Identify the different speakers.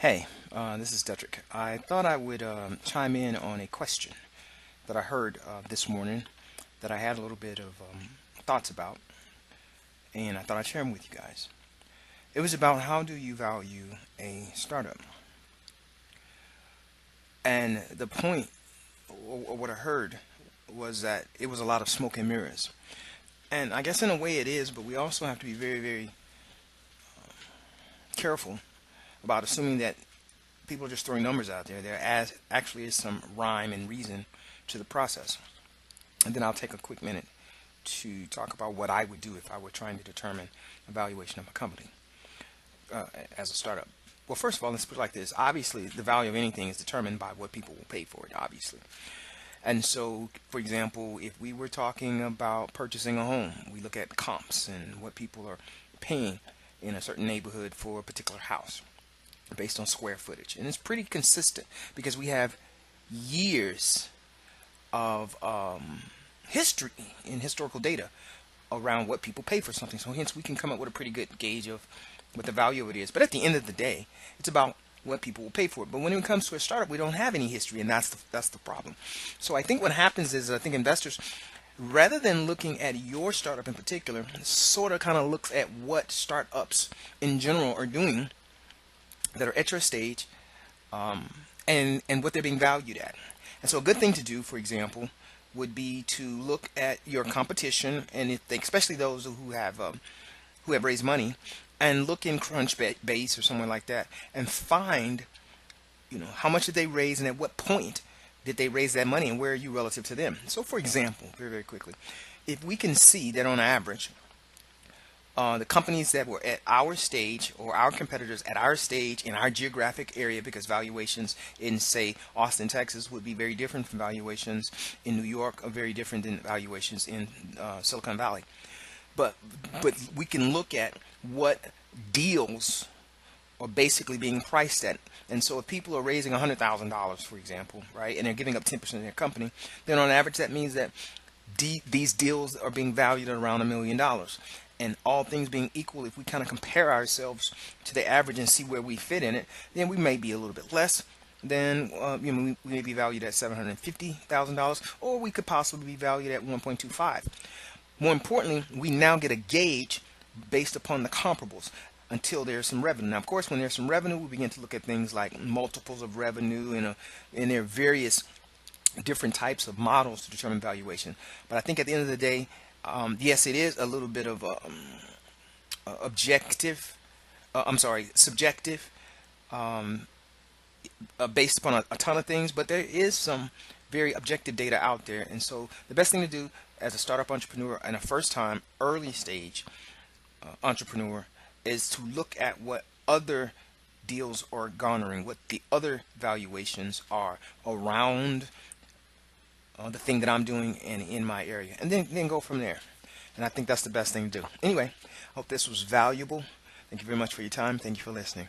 Speaker 1: Hey, this is Detrick. I thought I would chime in on a question that I heard this morning that I had a little bit of thoughts about, and I thought I'd share them with you guys. It was about how do you value a startup? And the point, or what I heard, was that it was a lot of smoke and mirrors. And I guess in a way it is, but we also have to be very, very careful about assuming that people are just throwing numbers out there. Actually is some rhyme and reason to the process. And then I'll take a quick minute to talk about what I would do if I were trying to determine a valuation of a company uh, as a startup. Well, first of all, let's put it like this. Obviously, the value of anything is determined by what people will pay for it, obviously. And so, for example, if we were talking about purchasing a home, we look at comps and what people are paying in a certain neighborhood for a particular house based on square footage. And it's pretty consistent because we have years of history and historical data around what people pay for something. So hence we can come up with a pretty good gauge of what the value of it is. But at the end of the day, it's about what people will pay for it. But when it comes to a startup, we don't have any history, and that's the problem. So I think what happens is I think investors, rather than looking at your startup in particular, sort of kind of looks at what startups in general are doing that are at your stage, and what they're being valued at. And so a good thing to do, for example, would be to look at your competition, and especially those who have raised money, and look in Crunchbase or somewhere like that, and find how much did they raise, and at what point did they raise that money, and where are you relative to them. So, for example, very very quickly, if we can see that on average the companies that were at our stage or our competitors at our stage in our geographic area, because valuations in, say, Austin, Texas would be very different from valuations in New York, or very different than valuations in Silicon Valley. But we can look at what deals are basically being priced at. And so if people are raising $100,000, for example, right, and they're giving up 10% of their company, then on average that means that these deals are being valued at around $1 million. And all things being equal, if we kind of compare ourselves to the average and see where we fit in it, then we may be a little bit less than we may be valued at $750,000, or we could possibly be valued at 1.25. More importantly, we now get a gauge based upon the comparables until there's some revenue. Now, of course, when there's some revenue, we begin to look at things like multiples of revenue, and there are various different types of models to determine valuation. But I think at the end of the day, yes, it is a little bit of objective. I'm sorry, subjective, um, based upon a ton of things. But there is some very objective data out there, and so the best thing to do as a startup entrepreneur and a first-time, early stage entrepreneur is to look at what other deals are garnering, what the other valuations are around the thing that I'm doing and in my area, and then go from there. And I think that's the best thing to do. Anyway, hope this was valuable. Thank you very much for your time. Thank you for listening.